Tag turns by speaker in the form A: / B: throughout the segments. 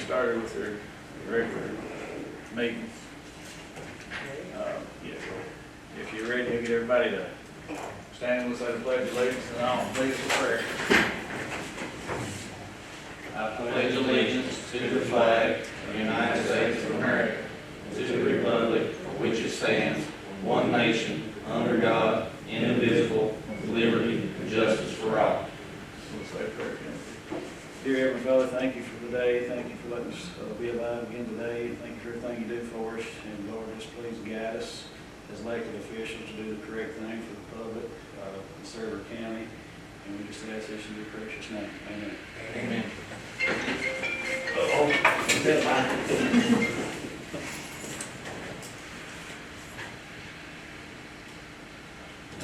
A: started with their regular meeting. Yeah, if you're ready, to get everybody to stand with us at the pledge of allegiance, and I'll lead us in prayer.
B: I pledge allegiance to the flag of the United States of America, to the republic for which it stands, one nation, under God, indivisible, with liberty and justice for all.
A: We'll say a prayer again. Dear Heavenly Father, thank you for today. Thank you for letting us be alive again today. Thank you for everything you do for us. And Lord, just please guide us as elected officials to do the correct thing for the public, serve our county. And we just ask this in your precious name. Amen.
B: Amen.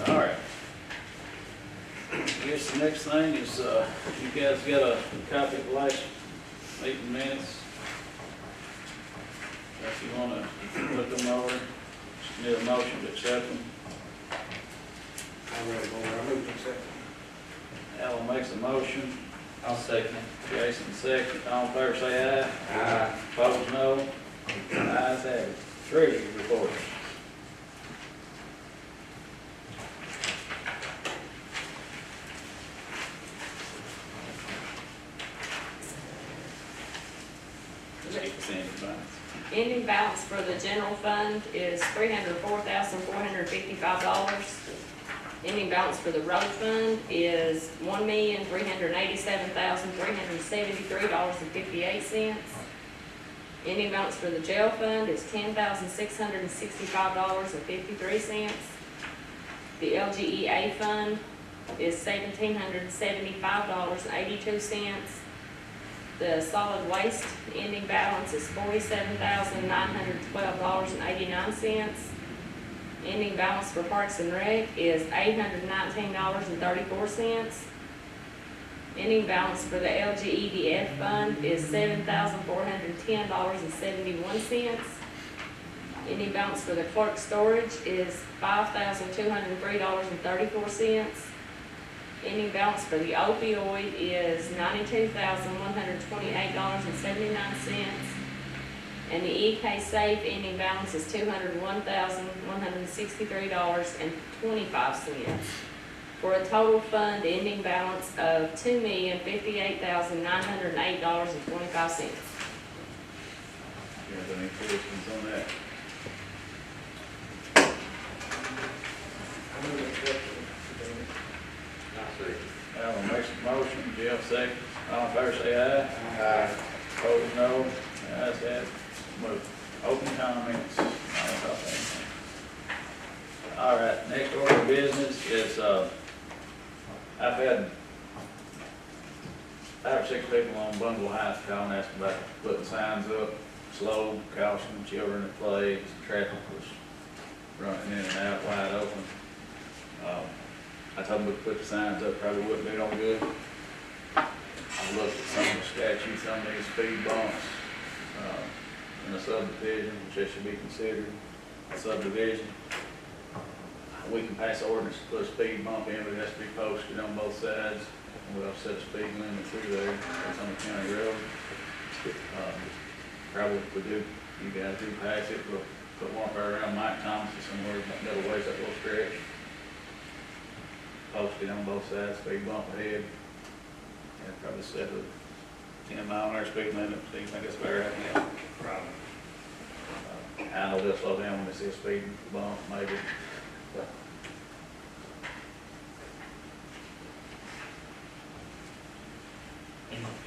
A: All right. I guess the next thing is, you guys got a copy of the last meeting minutes. If you want to look them over, just need a motion to accept them.
C: I'm ready to go. I move to accept.
A: Alan makes a motion.
B: I'll second.
A: Jason second. All in favor say aye.
C: Aye.
A: Opposed no. Ayes have it. Treasurer's report.
D: Ending balance for the general fund is $304,455. Ending balance for the road fund is $1,387,373.58. Ending balance for the jail fund is $10,665.53. The LGEA fund is $1,775.82. The solid waste ending balance is $47,912.89. Ending balance for Parks and Rec is $819.34. Ending balance for the LGEDF fund is $7,410.71. Ending balance for the clerk storage is $5,203.34. Ending balance for the opioid is $92,128.79. And the EK Safe ending balance is $201,163.25. For a total fund ending balance of $2,058,908.25.
A: You have any questions on that?
C: I move to accept.
A: Alan makes a motion, Jeff seconds. All in favor say aye.
C: Aye.
A: Opposed no. Ayes have it. Move. Open comments. All right, next order of business is, I've had 5 or 6 people on Bungalow House calling asking about putting signs up, slow, caution, children at play, traffic was running in and out wide open. I told them we put the signs up, probably wouldn't do no good. I looked at some of the statutes, some of these speed bumps, in a subdivision, which they should be considered a subdivision. We can pass ordinance to put a speed bump in, but it has to be posted on both sides. And we'll set a speed limit through there, it's on the county road. Probably if we do, you guys do pass it, we'll put one right around Mike Thomas somewhere, middle ways that little stretch. Posted on both sides, speed bump ahead. And probably set a 10-mile-an-hour speed limit. Do you think that's fair right now?
C: Problem.
A: I know they'll slow down when they see a speed bump, maybe. But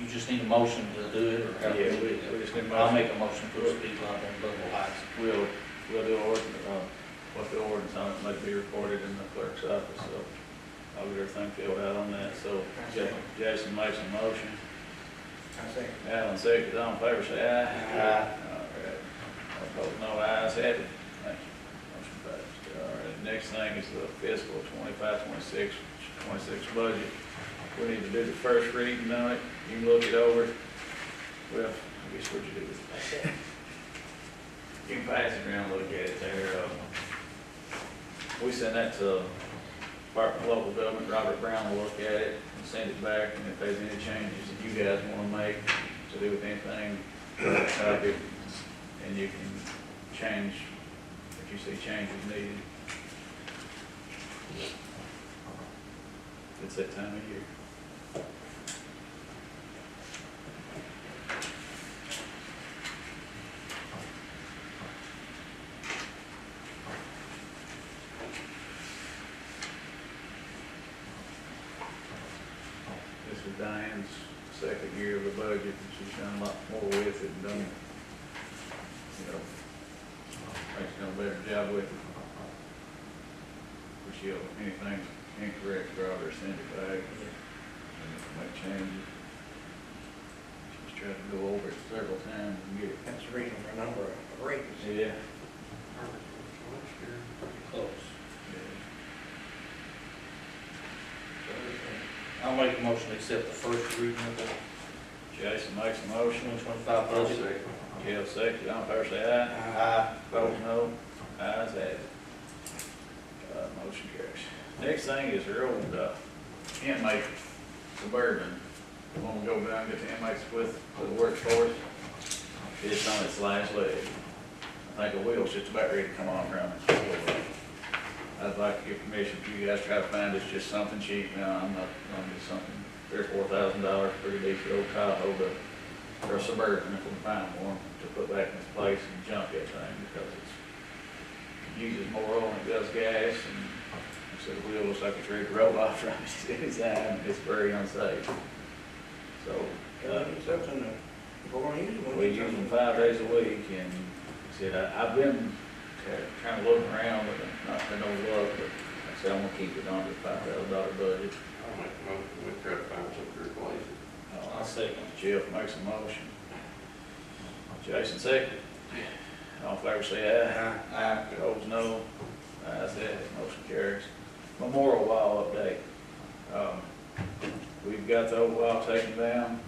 B: You just need a motion to do it, or how do
A: yeah,
B: we
A: we just need a
B: I'll
A: motion.
B: make a motion to speed bump on Bungalow Heights.
A: We'll do ordinance, what the ordinance on it may be recorded in the clerk's office, so I'll get everything filled out on that. So Jason makes a motion.
C: I say.
A: Alan seconds. All in favor say aye.
C: Aye.
A: All right. Opposed no. Ayes have it. Thank you. Motion passed. All right. Next thing is the fiscal 25-26 budget. We need to do the first reading on it. You can look it over. Well, I guess what you do with it. You can pass it around, look at it there. We send that to Department of Local Government. Robert Brown will look at it and send it back. And if there's any changes that you guys want to make to do with anything copy it, and you can change, if you see changes needed. It's that time of year. This is Diane's second year of the budget, and she's done a lot more with it and done, you know, makes done a better job with it. If she'll, anything incorrect, rather send it back and make changes. She's tried to go over it several times and get it.
C: That's the reason for a number of raises.
A: Yeah.
B: Pretty close.
A: Yeah.
B: I'll make a motion to accept the first reading of the
A: Jason makes a motion.
B: 2025 budget.
A: Jeff second, all in favor say aye.
B: Aye.
A: Vote no. Ayes have it. Motion carries. Next thing is our old inmate Suburban. When we go down and get the inmates with the workforce, it's on its last leg. I think the wheel's just about ready to come on around it. I'd like to give permission for you guys to try to find us just something cheap. Now, I'm not gonna do something $3,000 or $4,000 pretty decent old Tahoe or a Suburban if we can find one to put back in its place and junk that thing because it uses more oil than it does gas, and so the wheel looks like it's ready to roll off from it anytime. It's very unsafe. So,
C: It's something that we're gonna use.
A: we use them 5 days a week, and like I said, I've been trying to look around, but not had no luck, but like I said, I'm gonna keep it under the $5,000 budget.
E: I'll make a motion, we try to find something to replace it.
B: I'll second.
A: Jeff makes a motion. Jason second. All in favor say aye.
B: Aye.
A: Opposed, no. Ayes have it, motion carries. Memorial Wall update. We've got the old wall taken down,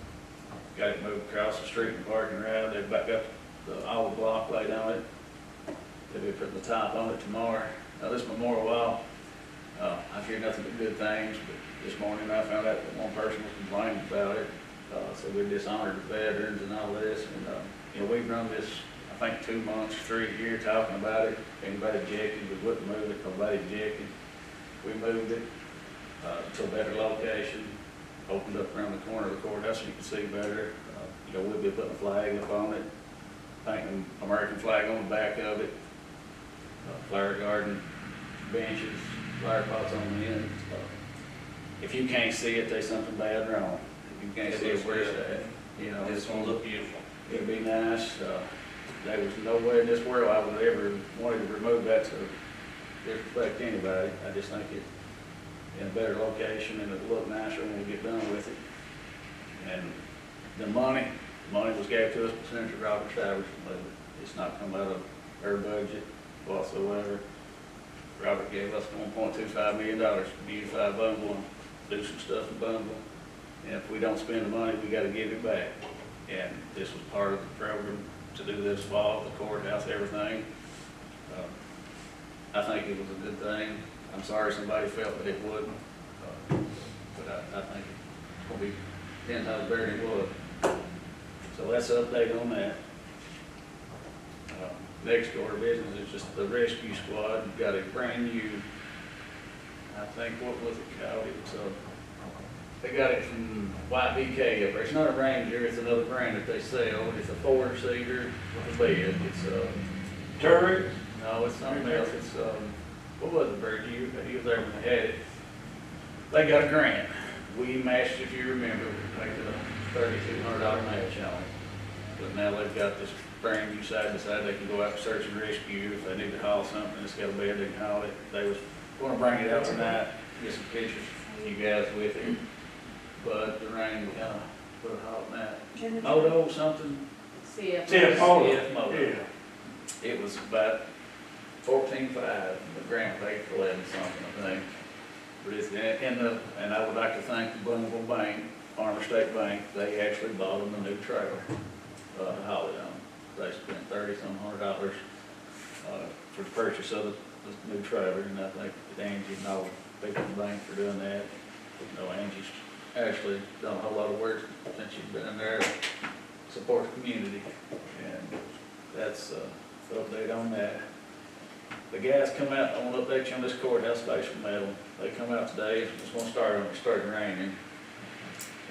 A: got it moved across the street and parking around. They've back up the old block laid on it. They'll be putting the top on it tomorrow. Now this memorial wall, I've heard nothing but good things, but this morning I found out that one person was complaining about it. So we dishonored the veterans and all this, and, you know, we've run this, I think 2 months, 3 years talking about it. Anybody objected, we wouldn't move it, nobody objected. We moved it, to a better location, opened up around the corner of the courthouse so you can see better. You know, we'll be putting a flag up on it, painting American flag on the back of it, flower garden, benches, flower pots on the end. If you can't see it, there's something bad wrong. If you can't see it, where's that? You know,
B: It's gonna look beautiful.
A: it'd be nice. There was no way in this world I would ever wanted to remove that to disrespect anybody. I just think it in a better location and it'll look nicer when we get done with it. And the money was gave to us by Senator Robert Stivers. It's not come out of our budget whatsoever. Robert gave us $1.25 million to beautify Bumble and do some stuff in Bumble. And if we don't spend the money, we gotta give it back. And this was part of the program to do this fall, the courthouse, everything. I think it was a good thing. I'm sorry somebody felt that it wouldn't, but I think it's gonna be 10 times better than it was. So that's an update on that. Next order of business is just the rescue squad. We've got a brand new, I think, what was it called? It's they got it from YBK up there. It's not a Ranger, it's another brand that they sell. It's a 4-seater with a bed. It's
C: Turret?
A: no, it's something else. It's what was it, Bert? You was there when they had it. They got a grant. We matched, if you remember, we paid the $3,200 match on it. But now they've got this brand new side by side. They can go out and search and rescue if they need to haul something. It's got a bed, they can haul it. They was going to bring it out tonight, get some pictures of you guys with it. But the rain kind of put a halt in that. Moto something?
C: CF Moto.
A: CF Moto. It was about $14,500. The grant paid for 11 something, I think. But it's and I would like to thank the Boonville Bank, Farmer State Bank. They actually bought them a new trailer to haul it on. They spent $3,000 for the purchase of the new trailer, and I think that Angie and all the people in the bank for doing that. You know, Angie's actually done a whole lot of work since she's been in there, support the community, and that's, the update on that. The guys come out, I want to update you on this courthouse station metal. They come out today, it's gonna start when it started raining.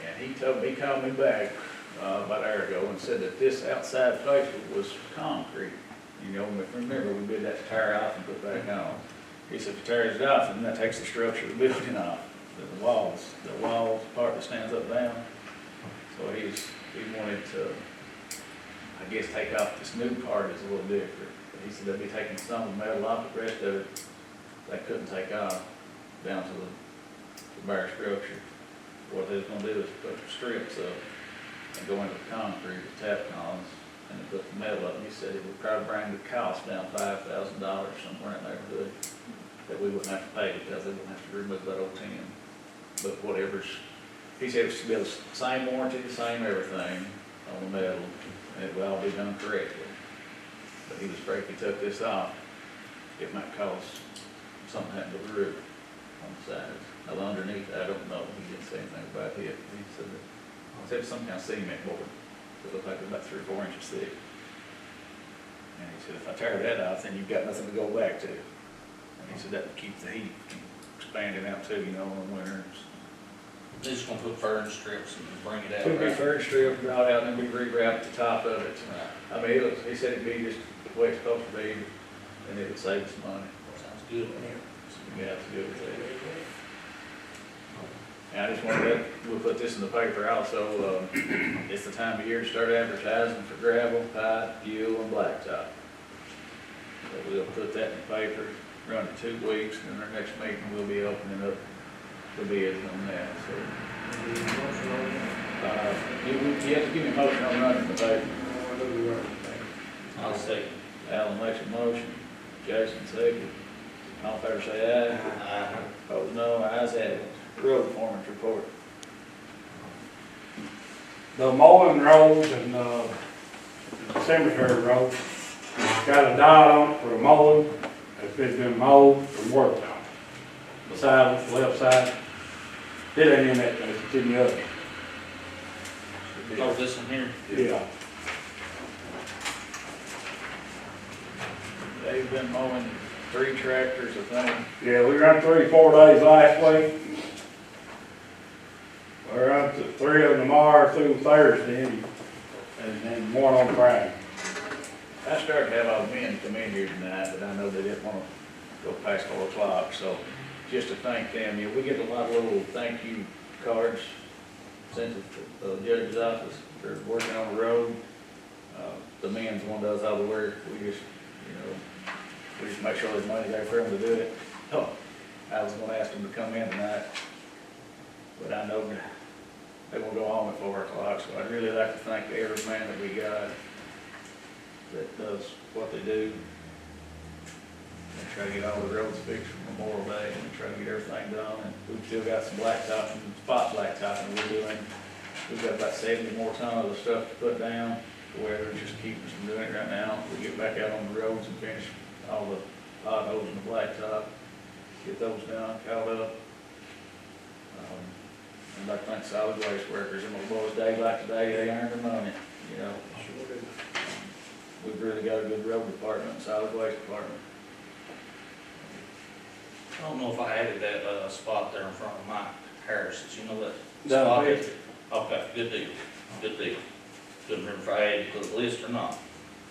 A: And he called me back, about an hour ago and said that this outside face was concrete. You know, if you remember, we did that to tear off and put back on. He said, if you tears it off, then that takes the structure of the building off, the walls, part that stands up and down. So he wanted to, I guess, take off this new part is a little different. But he said they'd be taking some of the metal off, the rest of it, they couldn't take off down to the bare structure. What they're gonna do is put strips up and go into the concrete with tap columns and then put the metal up. He said it would probably bring the cost down $5,000 somewhere in that neighborhood that we wouldn't have to pay because they wouldn't have to remove that old tin. But whatever's, he said it should be the same warranty, the same everything on the metal, and it will all be done correctly. But he was afraid if he took this off, it might cause something to happen to the roof on the sides. Now underneath, I don't know, he didn't say anything about it. He said that, some kind of cement board, it looked like it was about 3 or 4 inches thick. And he said, if I tear that off, then you've got nothing to go back to. And he said that would keep the heat from expanding out too, you know, in the winter.
B: They're just gonna put furnace strips and bring it out.
A: It'll be
B: right?
A: first strip, brought out, and then we reroute the top of it. I mean, he said it'd be just the way it's supposed to be, and it would save us money.
B: Sounds good.
A: Yeah, that's a good thing. And I just wanted to, we'll put this in the paper also, it's the time of year to start advertising for gravel, pipe, fuel, and blacktop. So we'll put that in the paper, run it 2 weeks, and our next meeting we'll be opening up the bids on that, so. You have to give me a motion on running the paper.
B: I'll second.
A: Alan makes a motion, Jason second. All in favor say aye.
B: Aye.
A: Opposed no, ayes have it. Road foreman's report.
C: The mowing roads and, cemetery roads, got a dot on it for the mowing, it's been mowed and worked on. The side, the left side, it ain't in that, it's in the other.
B: Oh, this one here?
C: Yeah.
A: They've been mowing 3 tractors, I think.
C: Yeah, we run 3 or 4 days last week. We're up to 3 of them tomorrow through Thursday, and then 1 on Friday.
A: I started to have all the men come in here tonight, but I know they didn't want to go past 4 o'clock, so just to thank them, you know, we get a lot of little thank you cards sent to the judge's office for working on the road. The men's one does all the work, we just, you know, we just make sure there's money there for them to do it. Oh, I was gonna ask them to come in tonight, but I know they will go home at 4 o'clock, so I'd really like to thank every man that we got that does what they do. And try to get all the roads fixed for Memorial Day and try to get everything done. And we've still got some blacktop and spot blacktop and we're doing. We've got about 70 more tons of the stuff to put down. The weather's just keeping us from doing it right now. We get back out on the roads and finish all the potholes and the blacktop, get those done, caught up. And I think solid waste workers, and my boys, day like today, they earn their money, you know. We've really got a good road department and solid waste department.
B: I don't know if I added that, spot there in front of Mike Harris's, you know that
C: No,
B: spot?
C: I did.
B: Okay, good deal, good deal. Couldn't remember if I added to the list or not.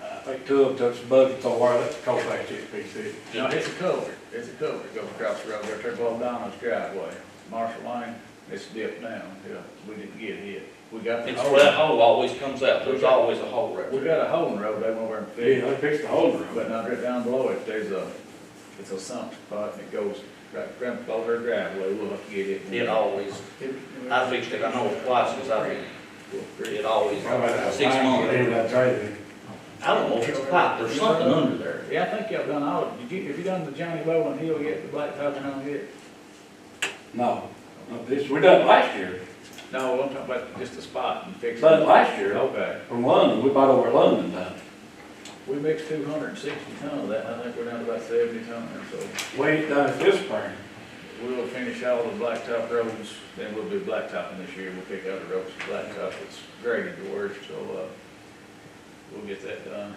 C: I think 2 of them took some buckets on where that Colfax SPC.
A: No, it's a culvert, it goes across the road, there to Donald's driveway, Marshall Lane, it's dipped down, yeah, we didn't get hit. We got the
B: It's where that
A: hole,
B: hole always comes out, there's always a hole right
A: we
B: there.
A: got a hole in the road, they went over and
C: Yeah,
A: fixed
C: they
A: it.
C: fixed the whole road.
A: But now right down below it, it's a sump spot, and it goes right below her driveway, we'll have to get it.
B: It always, I fixed it, I know it twice since I've been, it always,
C: How about that
B: 6
C: line
B: months.
C: in that trailer?
B: I don't know if it's a pipe, there's something under there.
A: Yeah, I think y'all done all, have you done the Johnny Bowling Hill yet, the blacktopping on it?
C: No, this, we done it last year.
A: No, I'm talking about just the spot and fixing
C: Done it
A: it.
C: last year.
A: Okay,
C: From London, we bought over at London done.
A: we mixed 260 tons of that, I think we're down to about 70 tons, so
C: We ain't done it this spring.
A: we'll finish all the blacktop roads, then we'll do blacktopping this year, we'll pick out the roads for blacktop, it's graded the worst, so, we'll get that done.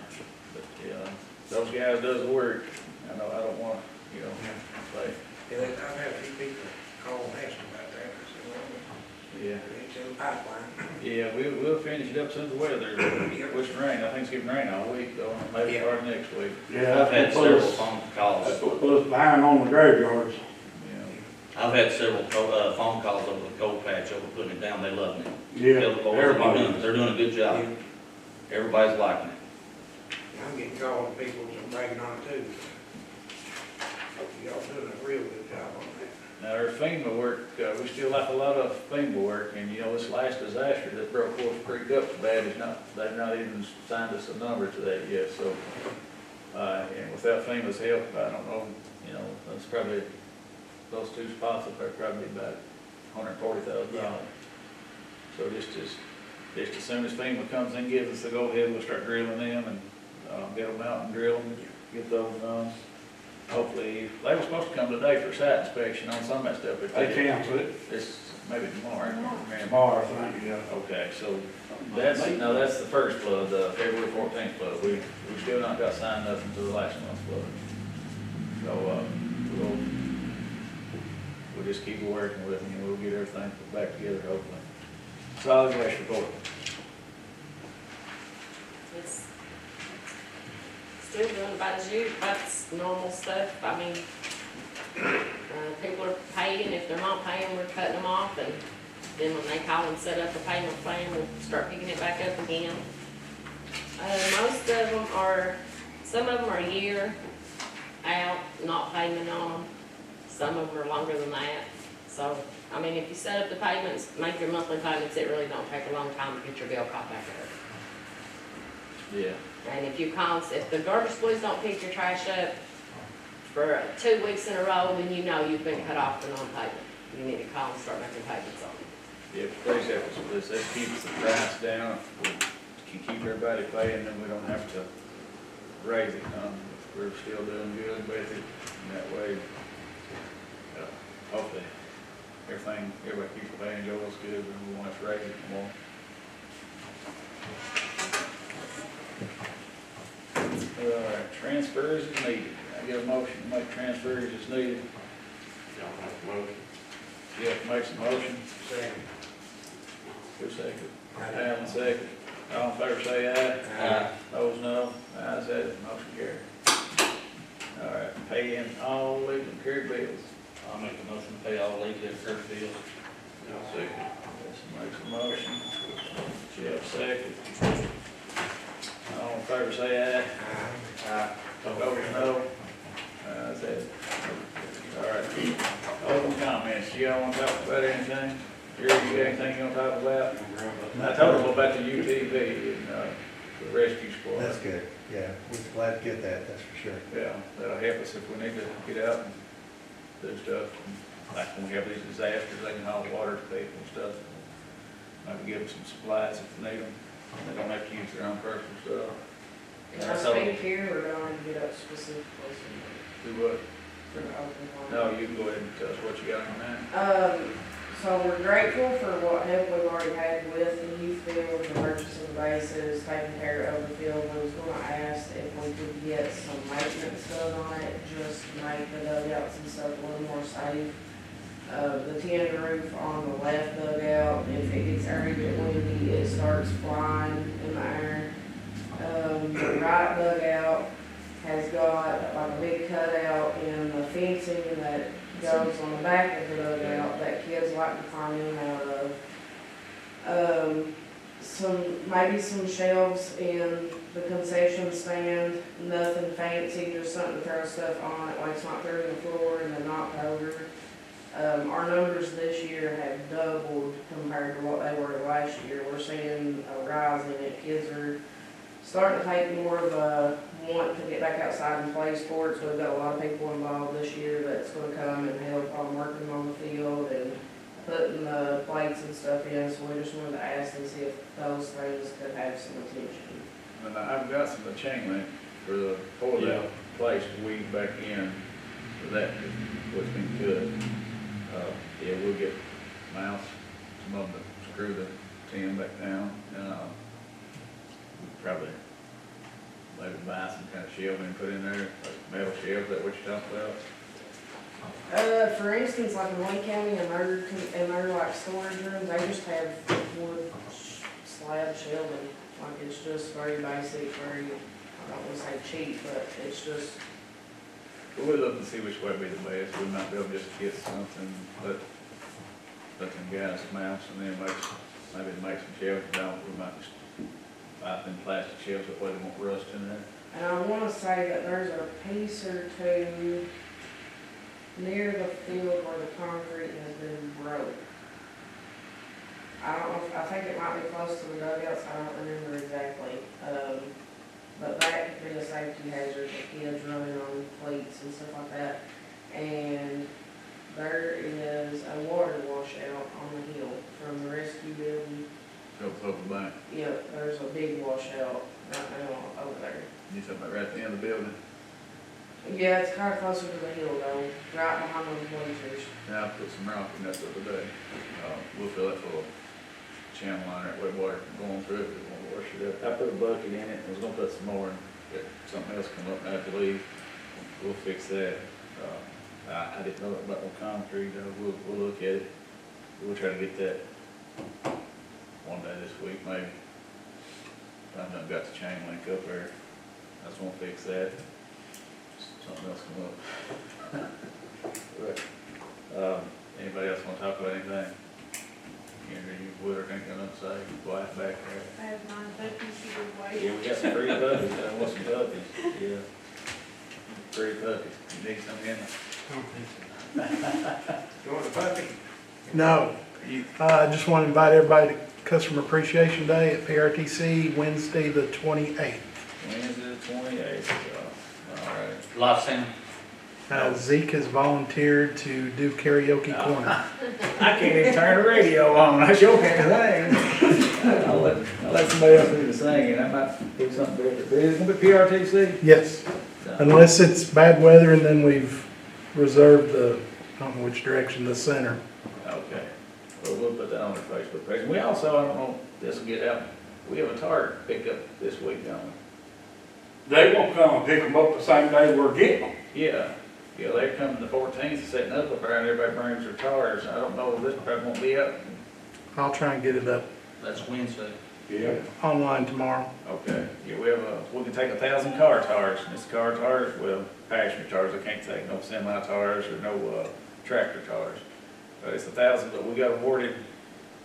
A: But, yeah, those guys does the work. I know, I don't want, you know, like,
F: Yeah, I've had a few people call and ask about that. I said, well,
A: yeah.
F: it's in the pipeline.
A: Yeah, we'll finish it up soon as the weather, which rain, I think it's getting rain all week, though, maybe
F: Yeah.
A: start next week.
C: Yeah,
B: I've had
C: that's what
B: several
C: put us,
B: phone calls.
C: that's what put us behind on the graveyards.
A: Yeah.
B: I've had several phone calls over the coal patch, over putting it down, they love it.
C: Yeah,
B: Tell the boys they're
C: everybody.
B: doing a good job. Everybody's liking it.
F: I'm getting called, people are bragging on it too. Y'all doing a real good job on that.
A: Now, our FEMA work, we still have a lot of FEMA work, and you know, this last disaster that broke Wolf Creek up so bad, they've not even signed us a number to that yet, so, and without FEMA's help, I don't know, you know, that's probably, those two spots up there probably about $140,000. So just as soon as FEMA comes in, gives us the go-ahead, we'll start drilling them and, get them out and drill them, get those done. Hopefully, they were supposed to come today for site inspection on some of that stuff, but
C: They canceled it
A: it's maybe tomorrow.
C: tomorrow, I think, yeah.
A: Okay, so that's the first flood, the February 14th flood. We still not got signed nothing to the last month's flood. So, we'll just keep working with them and we'll get everything put back together hopefully. Solid waste report.
D: It's still doing about as usual, that's normal stuff. I mean, people are paying, if they're not paying, we're cutting them off, and then when they call and set up a payment plan, we'll start picking it back up again. Most of them are, some of them are a year out, not payment on them. Some of them are longer than that. So, I mean, if you set up the payments, make your monthly payments, it really don't take a long time to get your bill caught back up.
A: Yeah.
D: And if the garbage boys don't pick your trash up for 2 weeks in a row, then you know you've been cut off for non-payment. You need to call and start making payments on it.
A: Yeah, please help us with this. That keeps the price down. We can keep everybody paying, then we don't have to raise it. We're still doing good with it, and that way, hopefully, everybody keeps paying, goes good, and we won't have to raise it more. All right, transfers is needed. I get a motion to make transfers as needed.
E: Y'all make a motion.
A: Jeff makes a motion.
F: Second.
A: Who second? Alan second. All in favor say aye.
B: Aye.
A: Those no. Ayes have it, motion carried. All right, paying all legal and current bills.
B: I'll make a motion to pay all legal and current bills.
E: Y'all second.
A: This makes a motion. Jeff second. All in favor say aye. Aye. Those no. Ayes have it. All right. Open comments. Y'all want to talk about anything? Jerry, you got anything you want to talk about? I told them about the UTV and, the rescue squad.
G: That's good, yeah, we're glad to get that, that's for sure.
A: Yeah, that'll help us if we need to get out and do stuff. Like when we have these disasters, they can haul water to people and stuff. Maybe give them some supplies if they need them. They don't have to use their own personal stuff.
H: Can I speak here, or do I need to get up specifically
A: Do what?
H: for the open one?
A: No, you can go ahead and tell us what you got in mind.
H: So we're grateful for what help we've already had with the youth field, the purchasing bases, taking care of the field. We was gonna ask if we could get some maintenance done on it, just to make the dugouts and stuff a little more safe. The tin roof on the left dugout, if it gets airy and windy, it starts flying in the air. The right dugout has got like a big cutout in the fencing that goes on the back of the dugout that kids like to climb in and out of. Maybe some shelves in the concession stand, nothing fancy, just something to throw stuff on it, like it's not through the floor and then knocked over. Our numbers this year have doubled compared to what they were last year. We're seeing a rise in it. Kids are starting to take more of a want to get back outside and play sports. We've got a lot of people involved this year that's going to come and help on working on the field and putting the plates and stuff in. So we just wanted to ask and see if those things could have some attention.
A: And I've got some chain link for that place to weed back in for that, what's been good. Yeah, we'll get mounts, some of them to screw the tin back down, and probably shelving put in there, like metal shelves, is that what you're talking about?
H: For instance, like in Wayne County and their like storage rooms, they just have wood slab shelving. Like it's just very basic, very, I don't wanna say cheap, but it's just,
A: We'll look and see which way would be the best, we might be able to just get something, let them guys mouse and then maybe make some shelves down, we might just buy them plastic shelves, that way they won't rust in there.
H: and I wanna say that there's a piece or two near the field where the concrete has been broke. I don't know, I think it might be close to the dugouts, I don't remember exactly. But that could be a safety hazard for kids running on cleats and stuff like that. And there is a water washout on the hill from the rescue building.
A: Go over the bank,
H: Yep, there's a big washout right now over there.
A: you talking about right at the end of the building?
H: Yeah, it's kinda closer to the hill though, right behind those bleachers.
A: Now, I put some rock in that the other day, we'll fill it full of channel liner, that way water can go on through it, it won't wash it up. I put a bucket in it, I was gonna put some more, and if something else come up and I have to leave, we'll fix that. I didn't know about no concrete, we'll look at it, we'll try to get that one day this week, maybe. I've done got the chain link up there, I just wanna fix that, something else come up. But, anybody else wanna talk about anything? Henry, you would or think I'm gonna say, quiet back there.
I: I have 9 puppies either way.
A: Yeah, we got some pretty puppies, I want some puppies, yeah. Pretty puppies, you need some in there?
F: You want a puppy?
J: No, I just want to invite everybody to Customer Appreciation Day at PRTC, Wednesday, the 28th.
A: Wednesday the 28th, all right.
B: Lawson.
J: Zeke has volunteered to do karaoke corner.
A: I can't even turn the radio on, I sure can't sing. I'll let somebody else do the singing, I might do something different. Is it gonna be PRTC?
J: Yes, unless it's bad weather and then we've reserved the, I don't know which direction, the center.
A: Okay, well, we'll put that on our Facebook page. We also, I don't know, this will get out, we have a target pickup this week, don't we?
C: They won't come and pick them up the same day we're getting them.
A: Yeah, they're coming the 14th, setting up there, and everybody brings their tires. I don't know, this probably won't be up.
J: I'll try and get it up
B: That's Wednesday.
C: Yeah.
J: online tomorrow.
A: Okay, yeah, we can take 1,000 car tires, and it's car tires, well, passenger tires, I can't take no semi tires or no, tractor tires. But it's 1,000, but we got awarded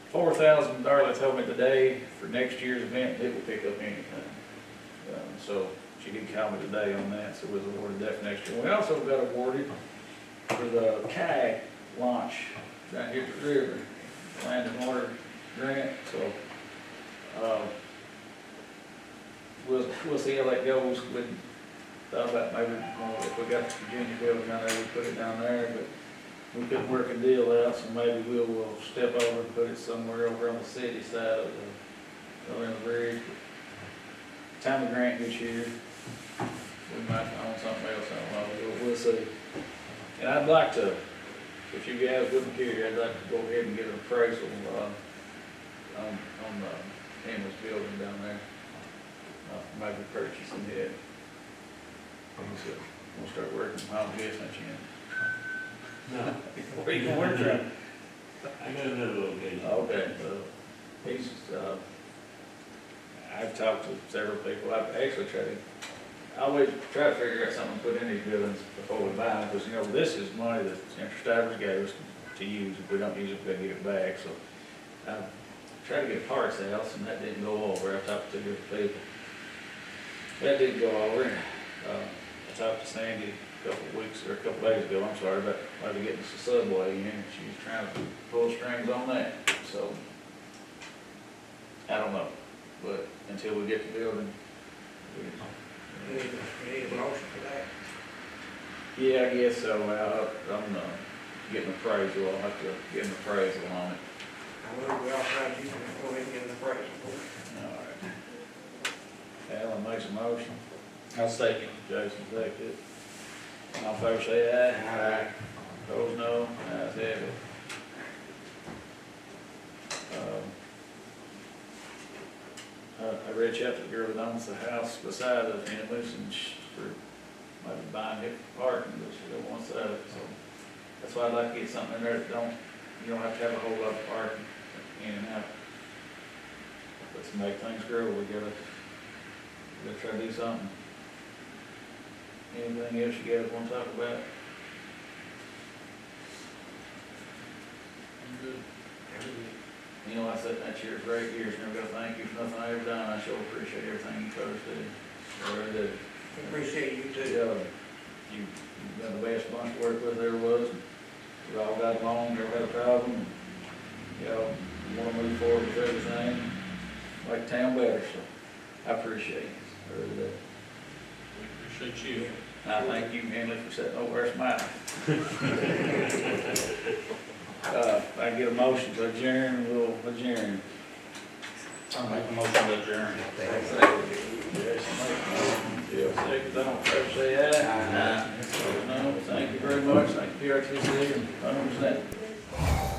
A: 4,000, Darla told me today, for next year's event, it will pick up anything. So, she did call me today on that, so we was awarded that for next year. We also got awarded for the kayak launch down here at the river, land and water grant, so, we'll see how that goes. We thought about maybe, if we got the Virginia building down there, we put it down there, but we couldn't work a deal out, so maybe we'll step over and put it somewhere over on the city side of the, over in the bridge. Time of grant this year, we might own something else, I don't know, we'll see. And I'd like to, if you guys wouldn't care, I'd like to go ahead and get an appraisal, on the Emmons building down there. Maybe purchasing it. We'll start working from home, guess that you.
E: No.
A: Where you work from?
E: I got another location.
A: Okay, he's, I've talked to several people, I've actually I always try to figure out something to put in these buildings before we buy them, because, you know, this is money that Interstate gave us to use, if we don't use it, we gotta give it back, so. I tried to get a parts house, and that didn't go over, I talked to different people. That didn't go over, and, I talked to Sandy a couple days ago, I'm sorry, about maybe getting us a subway in, and she was trying to pull strings on that, so. I don't know, but until we get the building,
F: You need a motion for that.
A: yeah, I guess so. I'm getting an appraisal. I'll have to get an appraisal on it.
F: I move we authorize you to go ahead and get an appraisal for it.
A: All right. Alan makes a motion.
B: I'll second.
A: Jason seconded it. All in favor say aye.
F: Aye.
A: Opposed, no. Ayes have it. I reached out to the girl that owns the house beside us, and for maybe buying it for parking, but she don't want to sell it, so. That's why I'd like to get something in there that you don't have to have a whole lot of parking in and out. But to make things grow, we gotta try to do something. Anything else you guys want to talk about? I'm good. You know, I said that year's great years, never gonna thank you for nothing I ever done. I sure appreciate everything you fellas do. I really do.
F: Appreciate you too.
A: Yeah, you've been the best bunch to work with there was. We all got along, never had a problem. You know, want to move forward with everything, make the town better, so I appreciate it. I really do.
E: We appreciate you.
A: And I thank you, Henley, for sitting over there smiling. If I get a motion to adjourn, we'll adjourn.
E: I'll make a motion to adjourn.
A: Yes, second, all in favor, say aye. Aye. No, thank you very much, thank you, PRTC, and 100%.